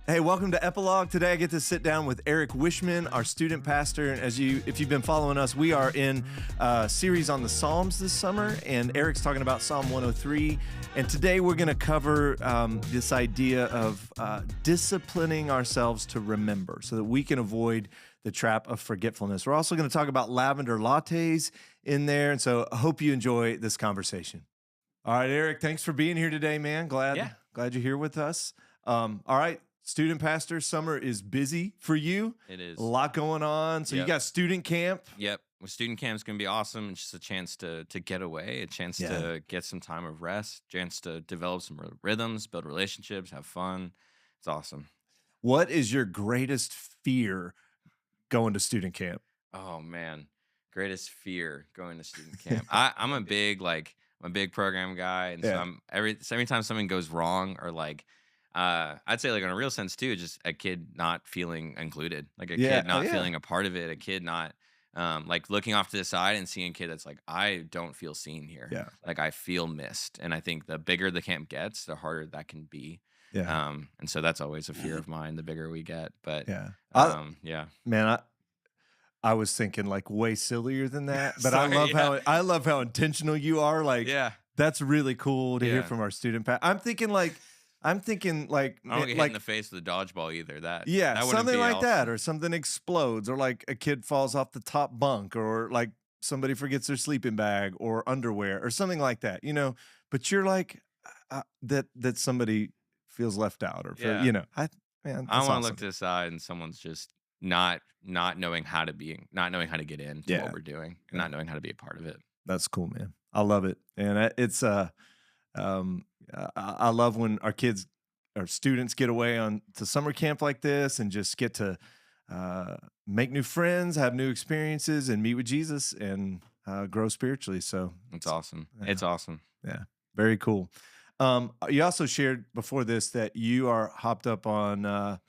Hey, welcome to Epilogue. Today I get to sit down with Eric Wischmann, our student pastor. And if you've been following us, we are in a series on the Psalms this summer, and Eric's talking about Psalm 103. And today we're going to cover this idea of disciplining ourselves to remember so that we can avoid the trap of forgetfulness. We're also going to talk about lavender lattes in there. And so I hope you enjoy this conversation. All right, Eric, thanks for being here today, man. Glad you're here with us. All right. Student pastor, summer is busy for you. It is. A lot going on. So you got student camp. Yep. Well, student camp is going to be awesome. It's just a chance to get away, a chance to get some time of rest, chance to develop some rhythms, build relationships, have fun. It's awesome. What is your greatest fear going to student camp? Oh, man. Greatest fear going to student camp. I'm a big program guy. And so every time something goes wrong or I'd say in a real sense too, just a kid not feeling included, like a kid not feeling a part of it, a kid not looking off to the side and seeing a kid that's like, I don't feel seen here. Yeah. Like I feel missed. And I think the bigger the camp gets, the harder that can be. Yeah. And so that's always a fear of mine, the bigger we get. But man, I was thinking way sillier than that, but Sorry, I love how intentional you are. That's really cool to hear from our student. I'm thinking I don't get hit in the face with a dodgeball either. That something like that, or something explodes, or a kid falls off the top bunk, or somebody forgets their sleeping bag or underwear, or something like that. But you're that somebody feels left out, or I want to look to the side and someone's just not knowing how to get into what we're doing, and not knowing how to be a part of it. That's cool, man. I love it, and it's I love when our students get away to summer camp like this and just get to make new friends, have new experiences, and meet with Jesus and grow spiritually. So it's awesome. It's awesome. Yeah, very cool. You also shared before this that you are hopped up on a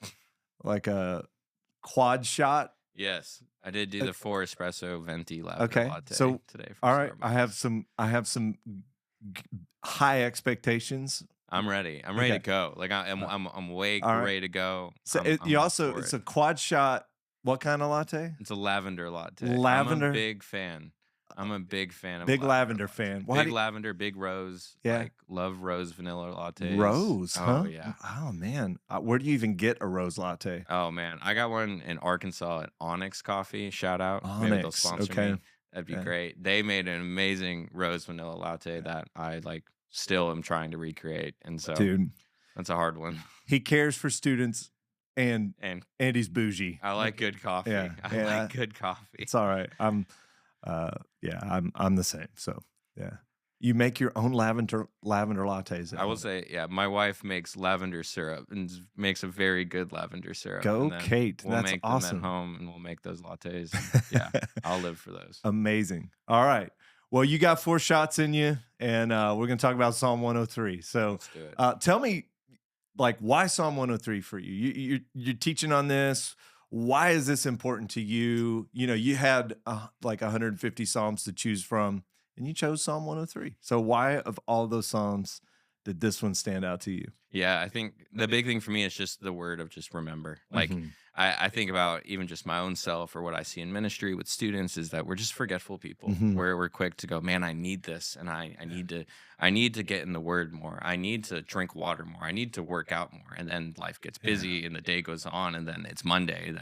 quad shot. Yes, I did do the 4 espresso venti lavender latte today. All right, I have some high expectations. I'm ready. I'm ready to go. I'm awake, ready to go. So it's a quad shot. What kind of latte? It's a lavender latte. Lavender. I'm a big fan. Of big lavender fan. Lavender, big rose. Yeah. Love rose vanilla lattes. Rose, huh? Oh yeah. Oh man. Where do you even get a rose latte? Oh man, I got one in Arkansas at Onyx Coffee. Shout out. Onyx. Maybe they'll sponsor me. That'd be great. They made an amazing rose vanilla latte that I still am trying to recreate. And so that's a hard one. He cares for students and he's bougie. I like good coffee. Yeah. I like good coffee. It's all right. I'm the same. So yeah. You make your own lavender lattes. I will say, my wife makes lavender syrup and makes a very good lavender syrup. Go, Kate. We'll That's make awesome. them at home, and we'll make those lattes. I'll live for those. Amazing. All right. Well, you got 4 shots in you, and we're going to talk about Psalm 103. So let's do it. Tell me, why Psalm 103 for you? You're teaching on this. Why is this important to you? You had 150 Psalms to choose from, and you chose Psalm 103. So why, of all those Psalms, did this one stand out to you? Yeah, I think the big thing for me is just the word of just remember. I think about even just my own self or what I see in ministry with students is that we're just forgetful people. Where we're quick to go, man, I need this, and I need to get in the word more. I need to drink water more. I need to work out more. And then life gets busy and the day goes on, and then it's Monday, and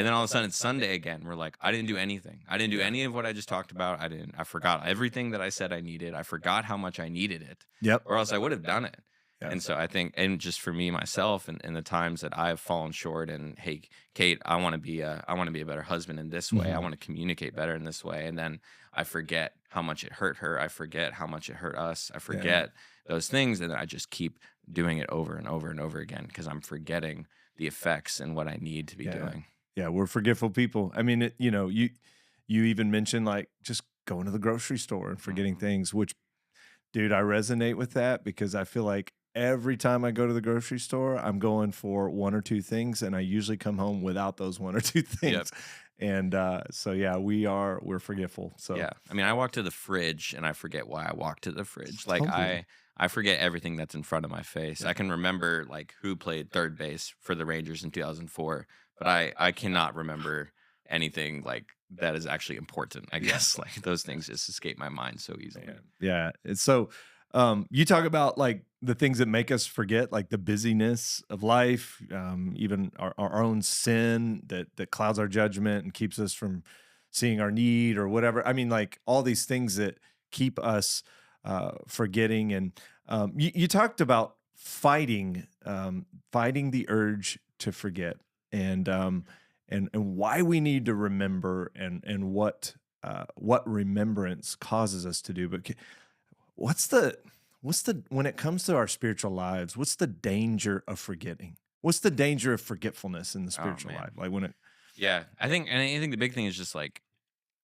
then all of a sudden it's Sunday again. We're like, I didn't do anything. I didn't do any of what I just talked about. I forgot everything that I said I needed. I forgot how much I needed it. Yep. Or else I would have done it. And so I think, and just for me, myself, and the times that I've fallen short, and hey, Kate, I want to be a better husband in this way. I want to communicate better in this way. And then I forget how much it hurt her. I forget how much it hurt us. I forget those things. And then I just keep doing it over and over and over again because I'm forgetting the effects and what I need to be doing. Yeah, we're forgetful people. I mean, you even mentioned just going to the grocery store and forgetting things, which, dude, I resonate with that because I feel like every time I go to the grocery store, I'm going for one or two things, and I usually come home without those one or two Yep. things. And so yeah, we're forgetful. So Yeah. I mean, I walk to the fridge and I forget why I walked to the fridge. Like totally, I forget everything that's in front of my face. I can remember like who played third base for the Rangers in 2004, but I cannot remember anything like that is actually important. I guess like those things just escape my mind so easily. yeah. It's so you talk about like the things that make us forget, like the busyness of life, even our own sin that clouds our judgment and keeps us from seeing our need or whatever. I mean, like all these things that keep us forgetting. And you talked about fighting the urge to forget, and and why we need to remember, and what remembrance causes us to do. But what's the when it comes to our spiritual lives, what's the danger of forgetting? What's the danger of forgetfulness in the Oh spiritual man. life? Like when it Yeah. I think the big thing is just like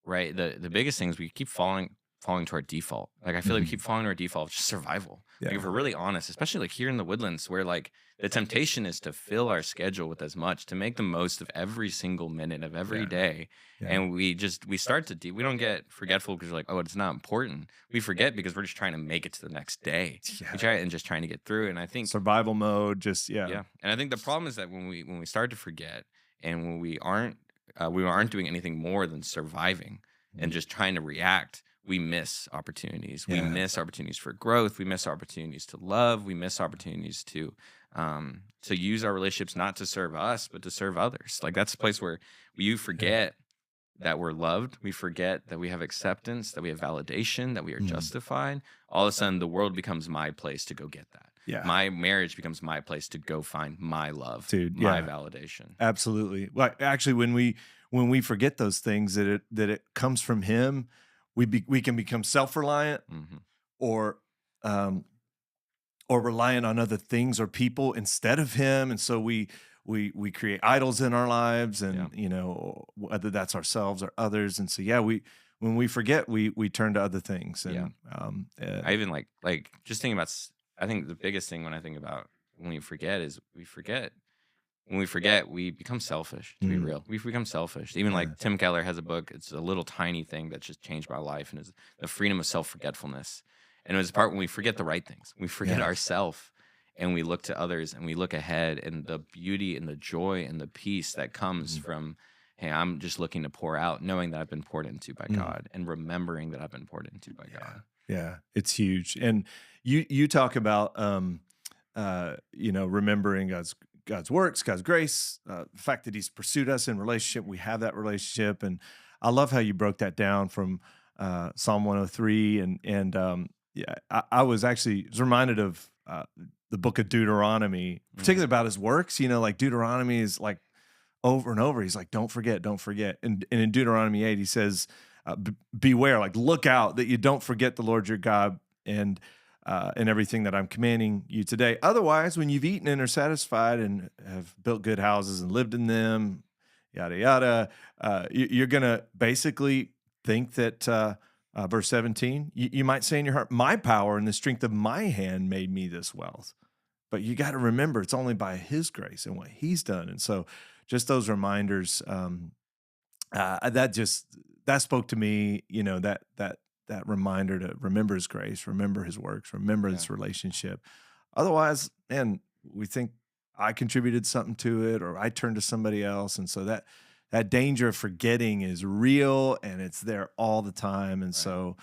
right. The biggest thing is we keep falling to our default. Like I feel like we Mhm. keep falling to our default, just survival. Like if Yeah. we're really honest, especially like here in the woodlands, where like the temptation is to fill our schedule with as much, to make the most of every single minute of every Yeah. day. Yeah. And we start to we don't get forgetful because we're like, oh, it's not important. We forget because we're just trying to make it to the next day. We Yeah. try and just trying to get through it. And I think Survival mode, just yeah. yeah, and I think the problem is that when we start to forget and when we aren't doing anything more than surviving and Mm. just trying to react, we miss opportunities. We Yeah. miss opportunities for growth. We miss opportunities to love. We miss opportunities to use our relationships not to serve us but to serve others. Like that's a place where you Yeah. forget that we're loved. We forget that we have acceptance, that we have validation, that we are Mm. justified. All of a sudden, the world becomes my place to go get that. Yeah. My marriage becomes my place to go find my love, Dude, my yeah. validation. Absolutely. Well, actually, when we forget those things, that it comes from Him, we can become self-reliant, Hmm. or um, or reliant on other things or people instead of Him, and so we create idols in our lives, Yeah. and whether that's ourselves or others, and so yeah, when we forget, we turn to other things, Yeah. and I even like just thinking about, I think the biggest thing when I think about when we forget is we forget. When we forget, we become selfish, to be mm, real. We become selfish. Even yeah, like Tim Keller has a book, it's a little tiny thing that just changed my life, and it's the freedom of self-forgetfulness. And it was the part when we forget the right things. We forget yeah, ourselves and we look to others and we look ahead, and the beauty and the joy and the peace that comes mm, from, hey, I'm just looking to pour out, knowing that I've been poured into by mm, God and remembering that I've been poured into by yeah, God. yeah. It's huge, and you talk about remembering God's works, God's grace, the fact that He's pursued us in relationship. We have that relationship, and I love how you broke that down from Psalm 103, and yeah, I was reminded of the book of Deuteronomy, particularly Mhm. about His works. Like Deuteronomy is like over and over. He's like, don't forget, don't forget. And in Deuteronomy 8, he says, beware, like look out that you don't forget the Lord your God, and everything that I'm commanding you today. Otherwise, when you've eaten and are satisfied and have built good houses and lived in them, yada, yada, you're going to basically think that, verse 17, you might say in your heart, my power and the strength of my hand made me this wealth. But you got to remember, it's only by His grace and what He's done. And so just those reminders, that spoke to me, that reminder to remember His grace, remember His works, remember Yeah. His relationship. Otherwise, man, we think I contributed something to it, or I turned to somebody else, and so that danger of forgetting is real, and it's there all the time. And Right. so,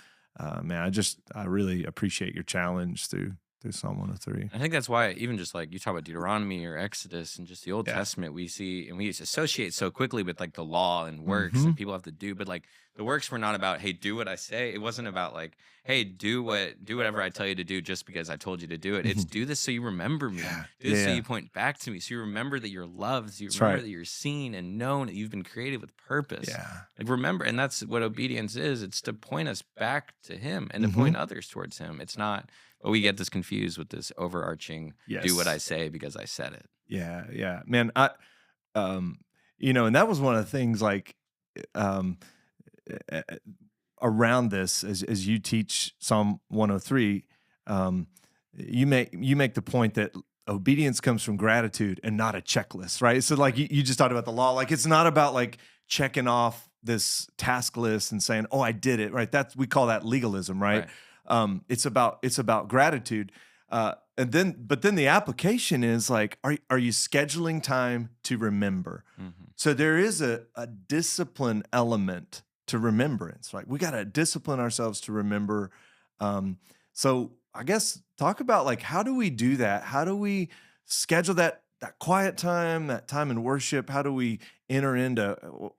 man, I really appreciate your challenge through Psalm 103. I think that's why even just like you talk about Deuteronomy or Exodus and just the Old Yeah. Testament, we see and we associate so quickly with like the law and works Hmm. that people have to do. But like the works were not about, hey, do what I say. It wasn't about like, hey, do whatever I tell you to do just because I told you to do it. It's Hmm. do this so you remember me. Yeah. Do this so Yeah. you point back to me. So you remember that you're loved. So you That's remember right. that you're seen and known, that you've been created with purpose. Yeah. Like remember, and that's what obedience is. It's to point us back to Him and to Hmm. point others towards Him. It's not, but we get this confused with this overarching do what I Yes. say because I said it. Yeah. Yeah. Man, um, and that was one of the things, like, um, a- around this, as you teach Psalm 103, um, you make the point that obedience comes from gratitude and not a checklist, right? So like you just talked about the law. Like it's not about like checking off this task list and saying, "Oh, I did it," right? We call that legalism, right? It's about gratitude. But then the application is like, are you scheduling time to remember? So there is a discipline element to remembrance, right? We got to discipline ourselves to remember. So I guess talk about like, how do we do that? How do we schedule that quiet time, that time in worship? How do we enter into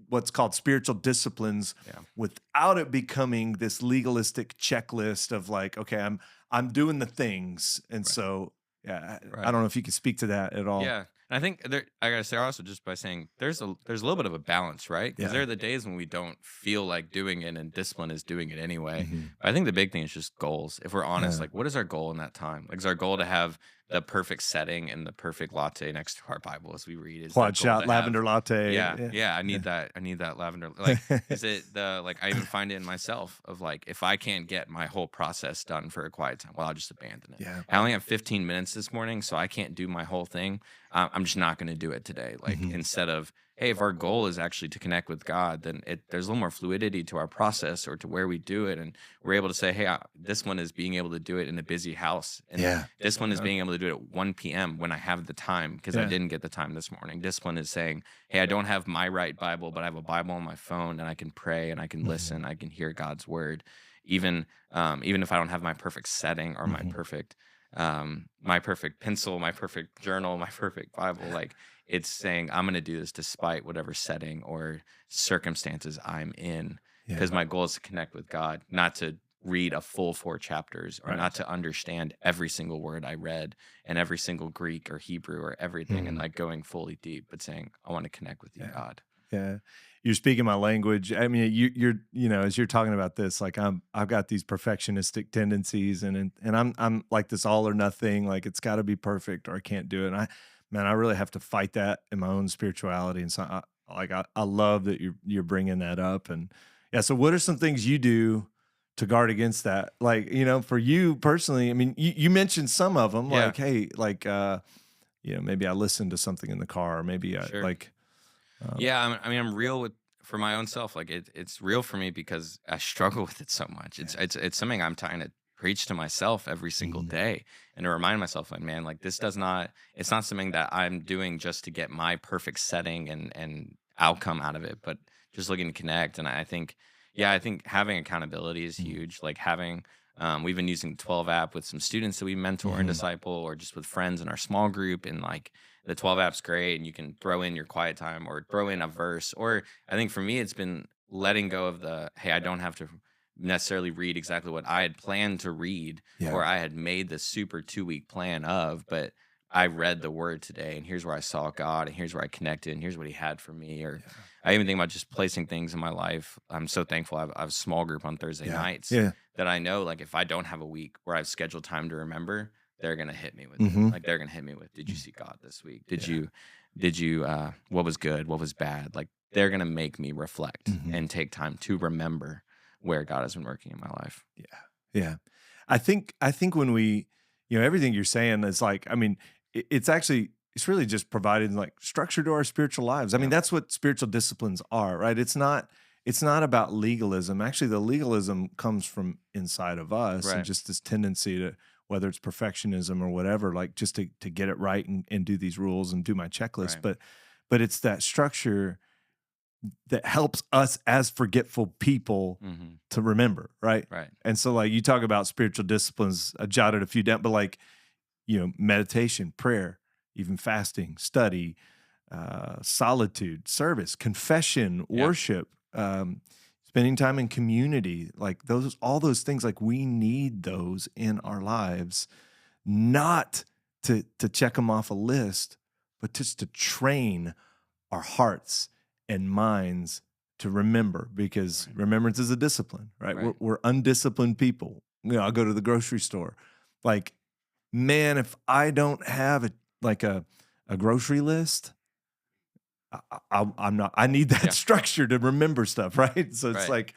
what's called spiritual disciplines without it becoming this legalistic checklist of like, okay, I'm doing the things. And so, I don't know if you could speak to that at all. Yeah. And I think I gotta say also, just by saying there's a little bit of a balance, right? Because there are the days when we don't feel like doing it and discipline is doing it anyway. I think the big thing is just goals. If we're honest, like what is our goal in that time? Like is our goal to have the perfect setting and the perfect latte next to our Bible as we read? Is Quad shot lavender latte. Yeah. I need that. I need that lavender. Like, is it like I even find it in myself of like, if I can't get my whole process done for a quiet time, well, I'll just abandon it. I only have 15 minutes this morning, so I can't do my whole thing. I'm just not going to do it today. Like instead of, hey, if our goal is actually to connect with God, then there's a little more fluidity to our process or to where we do it. And we're able to say, hey, this one is being able to do it in a busy house. And this one is being able to do it at 1 p.m. when I have the time because I didn't get the time this morning. This one is saying, hey, I don't have my right Bible, but I have a Bible on my phone and I can pray and I can listen. I can hear God's word. Even if I don't have my perfect setting or my perfect pencil, my perfect journal, my perfect Bible, like it's saying I'm going to do this despite whatever setting or circumstances I'm in, because my goal is to connect with God, not to read a full 4 chapters or not to understand every single word I read and every single Greek or Hebrew or everything and like going fully deep, but saying I want to connect with you, God. Yeah. You're speaking my language. I mean, you're as you're talking about this, like I've got these perfectionistic tendencies and I'm like this all or nothing, like it's got to be perfect or I can't do it. And I really have to fight that in my own spirituality. And so I love that you're bringing that up. And so what are some things you do to guard against that? Like, for you personally, I mean, you mentioned some of them, like, hey, like, maybe I listen to something in the car, or maybe I like. I'm real for my own self. Like it's real for me because I struggle with it so much. It's something I'm trying to preach to myself every single day and to remind myself, like, man, like it's not something that I'm doing just to get my perfect setting and outcome out of it, but just looking to connect. And I think having accountability is huge. Like having, we've been using the 12 app with some students that we mentor and disciple, or just with friends in our small group. And like the 12 app's great, and you can throw in your quiet time or throw in a verse. Or I think for me, it's been letting go of hey, I don't have to necessarily read exactly what I had planned to read or I had made the super 2-week plan of, but I read the word today and here's where I saw God and here's where I connected and here's what he had for me. Or I even think about just placing things in my life. I'm so thankful I have a small group on Thursday nights that I know, like, if I don't have a week where I've scheduled time to remember, they're going to hit me with it. Like they're going to hit me with, did you see God this week? Did you, what was good? What was bad? Like they're going to make me reflect and take time to remember where God has been working in my life. Yeah. I think when we, everything you're saying is like, I mean, it's really just providing like structure to our spiritual lives. I mean, that's what spiritual disciplines are, right? It's not about legalism. Actually, the legalism comes from inside of us and just this tendency to, whether it's perfectionism or whatever, like just to get it right and do these rules and do my checklist. But it's that structure that helps us as forgetful people to remember, right? And so like you talk about spiritual disciplines, I jotted a few down, but like, meditation, prayer, even fasting, study, solitude, service, confession, worship, spending time in community, like all those things, like we need those in our lives, not to check them off a list, but just to train our hearts and minds to remember, because remembrance is a discipline, right? We're undisciplined people. I'll go to the grocery store. Like, man, if I don't have a grocery list, I need that structure to remember stuff, right? So it's like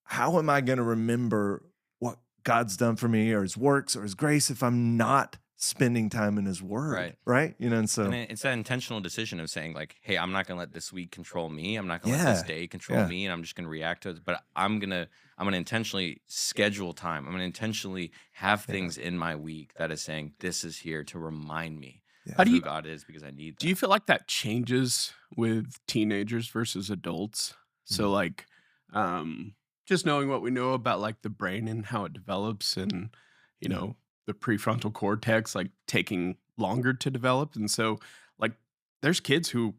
how am I going to remember what God's done for me or his works or his grace if I'm not spending time in his word, right? And so it's that intentional decision of saying like, hey, I'm not going to let this week control me. I'm not going to let this day control me, and I'm just going to react to it. But I'm going to intentionally schedule time. I'm going to intentionally have things in my week that is saying this is here to remind me of who God is, because I need that. Do you feel like that changes with teenagers versus adults? So like, just knowing what we know about like the brain and how it develops, and the prefrontal cortex like taking longer to develop. And so like there's kids who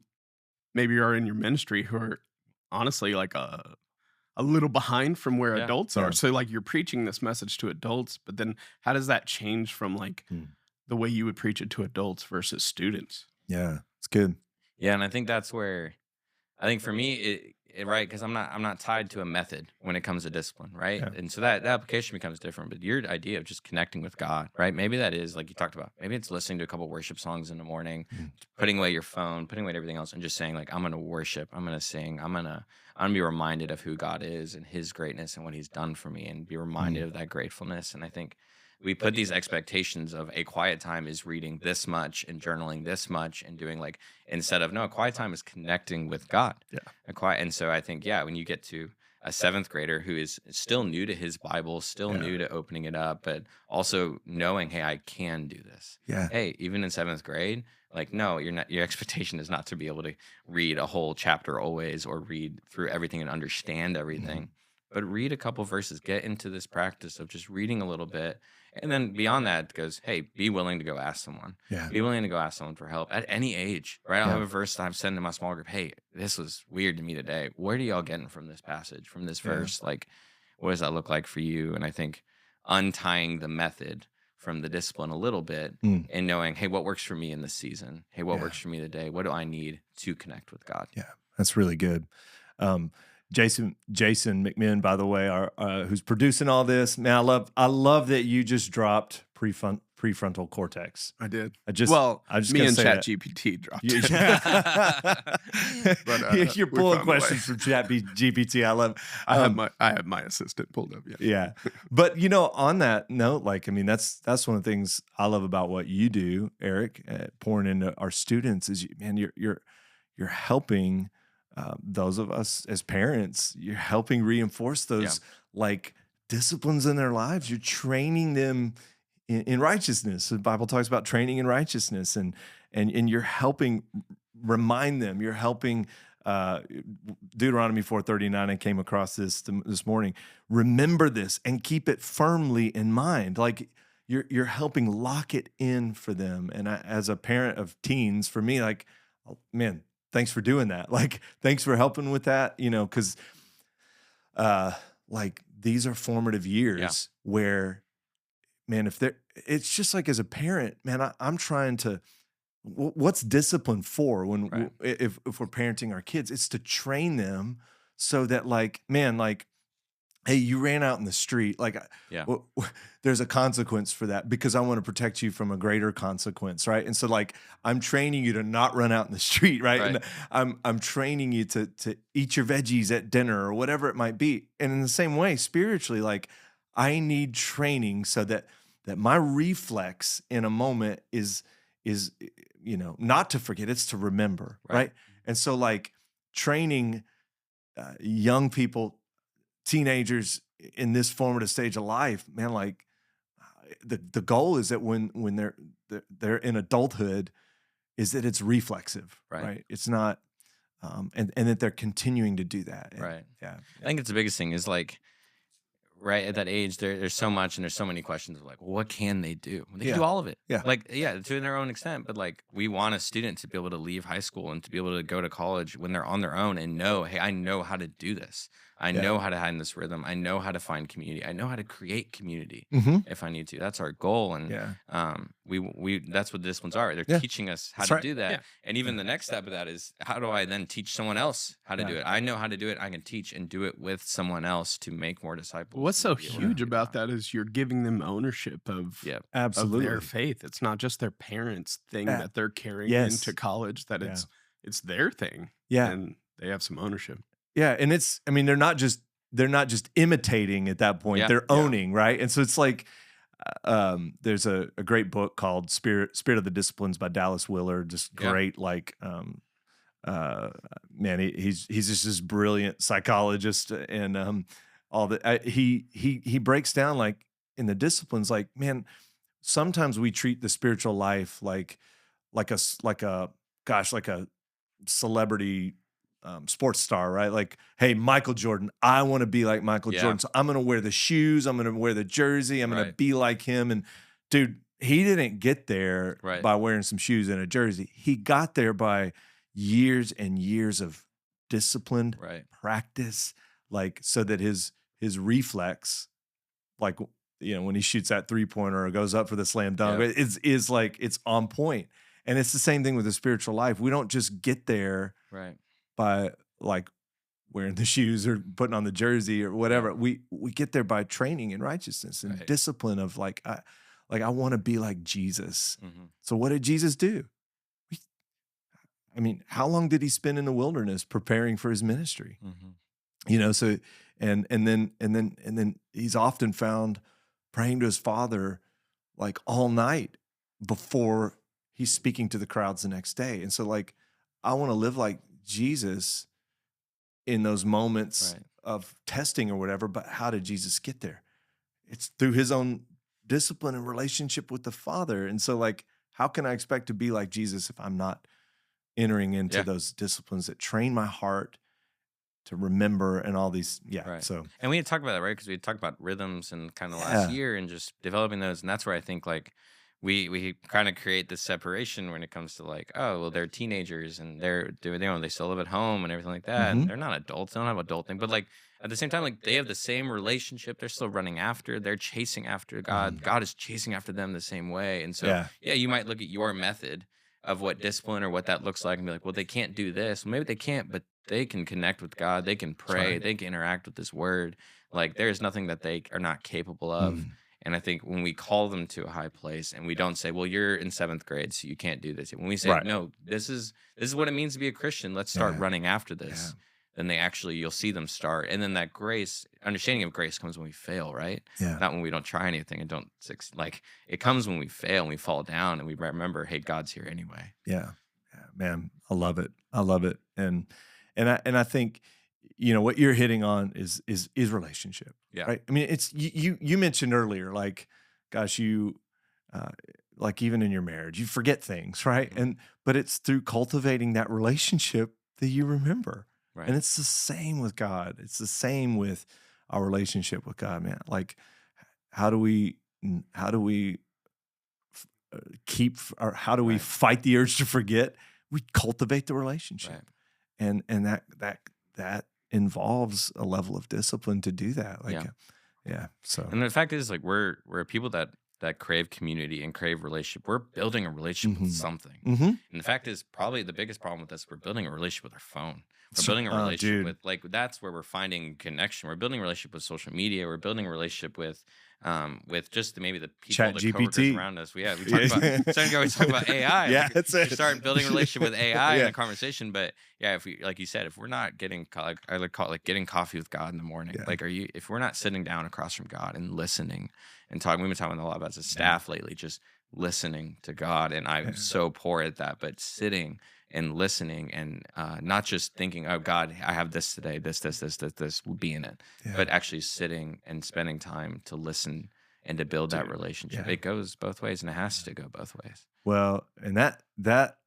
maybe are in your ministry who are honestly like a little behind from where adults are. So like you're preaching this message to adults, but then how does that change from like the way you would preach it to adults versus students? Yeah, it's good. Yeah, and I think that's where, I think for me, right, because I'm not tied to a method when it comes to discipline, right? Yeah. And so that application becomes different. But your idea of just connecting with God, right? Maybe that is like you talked about. Maybe it's listening to a couple worship songs in the morning, putting away your phone, putting away everything else, and just saying like, I'm going to worship, I'm going to sing, I'm going to be reminded of who God is and His greatness and what He's done for me, and be reminded of that gratefulness. And I think we put these expectations of a quiet time is reading this much and journaling this much and doing like, instead of, no, a quiet time is connecting with God. And so I think, when you get to a 7th grader who is still new to his Bible, still new to opening it up, but also knowing, hey, I can do this. Hey, even in 7th grade, like, no, your expectation is not to be able to read a whole chapter always, or read through everything and understand everything, but read a couple verses, get into this practice of just reading a little bit. And then beyond that goes, hey, be willing to go ask someone. Be willing to go ask someone for help at any age, right? I'll have a verse that I've sent in my small group. Hey, this was weird to me today. What are y'all getting from this passage, from this verse? Like, what does that look like for you? And I think untying the method from the discipline a little bit, and knowing, hey, what works for me in this season? Hey, what works for me today? What do I need to connect with God? Yeah, that's really good. Jason McMinn, by the way, who's producing all this. Man, I love that you just dropped prefrontal cortex. I did. I just me and ChatGPT dropped it. But you're pulling questions from ChatGPT. I love. I have my assistant pulled up. Yeah. But on that note, like, I mean, that's one of the things I love about what you do, Eric, pouring into our students is, you're helping. Those of us as parents, you're helping reinforce those like disciplines in their lives. You're training them in righteousness. The Bible talks about training in righteousness, and you're helping remind them. You're helping Deuteronomy 4:39. I came across this morning. Remember this and keep it firmly in mind. Like you're helping lock it in for them. And as a parent of teens, for me, like, oh, man. Thanks for doing that. Like, thanks for helping with that, because like these are formative years where, man, it's just like as a parent, man, I'm trying to, what's discipline for when, if we're parenting our kids, it's to train them so that like, man, like, hey, you ran out in the street. Like, there's a consequence for that because I want to protect you from a greater consequence, right? And so, like, I'm training you to not run out in the street, right? And I'm training you to eat your veggies at dinner or whatever it might be. And in the same way, spiritually, like, I need training so that my reflex in a moment is not to forget, it's to remember, right? And so, like, training young people, teenagers in this formative stage of life, man, like the goal is that when they're in adulthood, is that it's reflexive, right? It's not, and that they're continuing to do that, Yeah, I think it's the biggest thing is like, right at that age, there's so much and there's so many questions of like, well, what can they do? They can do all of it, to their own extent. But like, we want a student to be able to leave high school and to be able to go to college when they're on their own and know, hey, I know how to do this. I know how to hide in this rhythm. I know how to find community. I know how to create community if I need to. That's our goal. And we that's what disciplines are. They're teaching us how to do that. Yeah. And even the next step of that is, how do I then teach someone else how to do it? I know how to do it. I can teach and do it with someone else to make more disciples. What's so huge about that is you're giving them ownership of their faith. It's not just their parents' thing that they're carrying into college, that it's their thing. And they have some ownership. Yeah, and they're not just they're not just imitating at that point, they're owning, right? And so it's like, there's a great book called Spirit of the Disciplines by Dallas Willard, just great, like, man, he's just this brilliant psychologist, and all that. He breaks down, like, in the disciplines, like, man, sometimes we treat the spiritual life like a celebrity sports star, right? Like, hey, Michael Jordan, I want to be like Michael Jordan, so I'm going to wear the shoes, I'm going to wear the jersey, I'm going to be like him. And dude, he didn't get there by wearing some shoes and a jersey. He got there by years and years of disciplined practice, like, so that his reflex, like, you know, when he shoots that 3-pointer or goes up for the slam dunk, is like, it's on point. And it's the same thing with the spiritual life. We don't just get there by, like, wearing the shoes or putting on the jersey or whatever. We get there by training in righteousness and discipline of, like, I want to be like Jesus. So what did Jesus do? I mean, how long did he spend in the wilderness preparing for his ministry? You know, so and then he's often found praying to his Father, like, all night before he's speaking to the crowds the next day. And so, like, I want to live like Jesus in those moments of testing or whatever. But how did Jesus get there? It's through his own discipline and relationship with the Father. And so, like, how can I expect to be like Jesus if I'm not entering into those disciplines that train my heart to remember and all these, So, and we had talked about that, right? Because we had talked about rhythms and kind of last year and just developing those, and that's where I think, like, we kind of create this separation when it comes to, like, oh, well, they're teenagers and they still live at home and everything like that, and they're not adults, they don't have adult thing, but, like, at the same time, like, they have the same relationship, they're still running after, they're chasing after God, God is chasing after them the same way, and so you might look at your method of what discipline or what that looks like and be like, well, they can't do this. Well, maybe they can't, but they can connect with God. They can pray. They can interact with this word. Like, there's nothing that they are not capable of. And I think when we call them to a high place and we don't say, well, you're in 7th grade, so you can't do this. When we say, no, this is what it means to be a Christian. Let's start running after this. Then you'll see them start. And then that understanding of grace comes when we fail, right? Not when we don't try anything and don't, like, it comes when we fail and we fall down and we remember, hey, God's here anyway. Yeah, man, I love it. And I think, you know, what you're hitting on is relationship, right? I mean, it's, you mentioned earlier, like, gosh, like, even in your marriage, you forget things, right? But it's through cultivating that relationship that you remember. And it's the same with God. It's the same with our relationship with God, man. Like, how do we fight the urge to forget? We cultivate the relationship, and that involves a level of discipline to do that. Like, So, and the fact is, like, we're people that crave community and crave relationship. We're building a relationship with something. And the fact is, probably the biggest problem with this, we're building a relationship with our phone. We're building a relationship with, like, that's where we're finding connection. We're building a relationship with social media. We're building a relationship with just maybe the people, the coworkers around us. We talk about, we talk about AI. That's it. We start building a relationship with AI in a conversation. But if we, like you said, if we're not getting, like, I would call it, like, getting coffee with God in the morning. Like, if we're not sitting down across from God and listening and talking, we've been talking a lot about as a staff lately, just listening to God. And I'm so poor at that, but sitting and listening and not just thinking, oh, God, I have this today, this will be in it, but actually sitting and spending time to listen and to build that relationship. It goes both ways, and it has to go both ways. Well, and that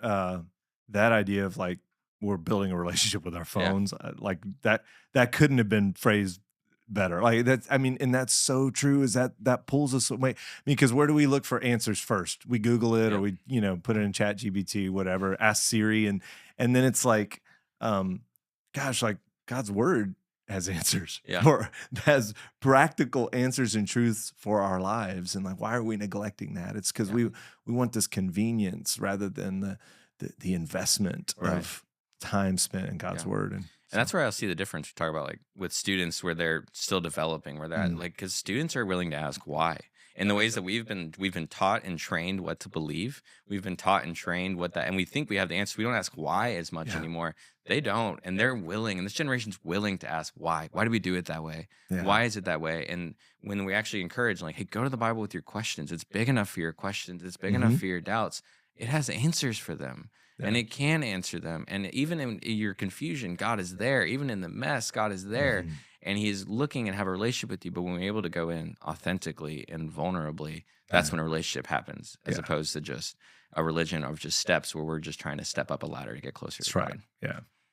idea of, like, we're building a relationship with our phones, like, that couldn't have been phrased better. Like, that's, I mean, and that's so true, is that pulls us away. I mean, because where do we look for answers first? We Google it, or we, put it in Chat GPT, whatever, ask Siri, and then it's like, gosh, like, God's word has answers, or has practical answers and truths for our lives. And, like, why are we neglecting that? It's because we want this convenience rather than the investment of time spent in God's word. And that's where I see the difference. We talk about, like, with students where they're still developing, where they're at, like, because students are willing to ask why. in the ways that we've been taught and trained what to believe. We've been taught and trained and we think we have the answer. We don't ask why as much anymore. They don't, and they're willing, and this generation's willing to ask why. Why do we do it that way? Yeah. Why is it that way? And when we actually encourage, like, hey, go to the Bible with your questions. It's big enough for your questions. It's big enough for your doubts. It has answers for them, and it can answer them. And even in your confusion, God is there. Even in the mess, God is there, and He is looking and have a relationship with you. But when we're able to go in authentically and vulnerably, that's when a relationship happens, as opposed to just a religion of just steps where we're just trying to step up a ladder to get closer to God.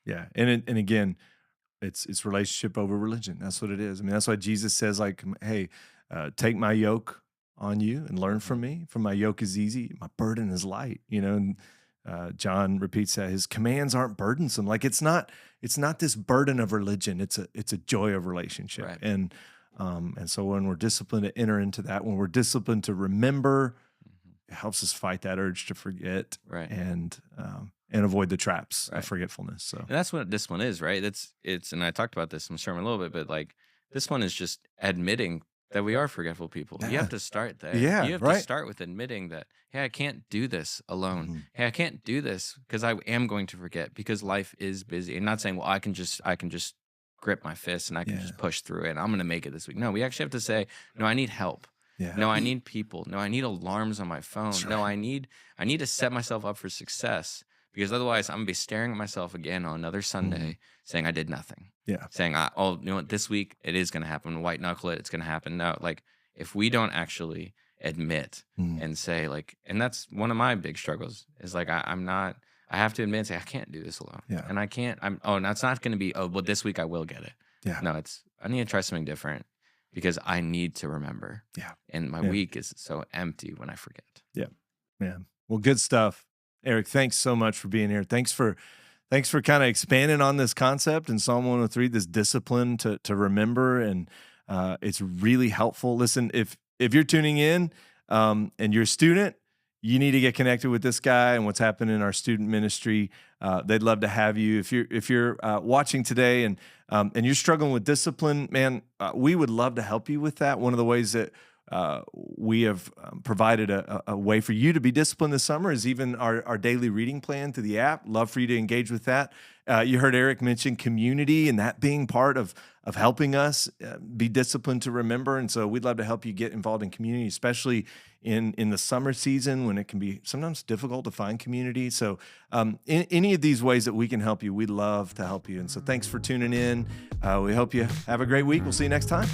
Yeah. And again, it's relationship over religion. That's what it is. I mean, that's why Jesus says, like, hey, take my yoke on you and learn from me. For my yoke is easy, my burden is light. And John repeats that his commands aren't burdensome. Like it's not this burden of religion. It's a joy of relationship. Right. And so when we're disciplined to enter into that, when we're disciplined to remember, it helps us fight that urge to forget, and avoid the traps of forgetfulness. So and that's what this one is, right? It's and I talked about this in the sermon a little bit, but like this one is just admitting that we are forgetful people. You have to start there. Yeah, you have to start with admitting that, hey, I can't do this alone. Hey, I can't do this because I am going to forget, because life is busy. And not saying, well, I can just grip my fist and I can just push through it and I'm going to make it this week. No, we actually have to say, no, I need help. Yeah. No, I need people. No, I need alarms on my phone. No, I need to set myself up for success, because otherwise I'm gonna be staring at myself again on another Sunday saying I did nothing. Yeah. Saying, oh, you know what, this week it is gonna happen. White knuckle it, it's gonna happen. No, like if we don't actually admit and say, like, and that's one of my big struggles is like I have to admit and say I can't do this alone. Yeah. And I can't. Now it's not gonna be, oh, well, this week I will get it. Yeah. No, I need to try something different, because I need to remember. Yeah. And my week is so empty when I forget. Yeah. Man. Well, good stuff. Eric, thanks so much for being here. Thanks for kind of expanding on this concept in Psalm 103, this discipline to remember. And it's really helpful. Listen, if you're tuning in and you're a student, you need to get connected with this guy and what's happening in our student ministry. They'd love to have you. If you're watching today and you're struggling with discipline, man, we would love to help you with that. One of the ways that we have provided a way for you to be disciplined this summer is even our daily reading plan through the app. Love for you to engage with that. You heard Eric mention community and that being part of helping us be disciplined to remember. And so we'd love to help you get involved in community, especially in the summer season when it can be sometimes difficult to find community. So in any of these ways that we can help you, we'd love to help you. And so thanks for tuning in. We hope you have a great week. We'll see you next time.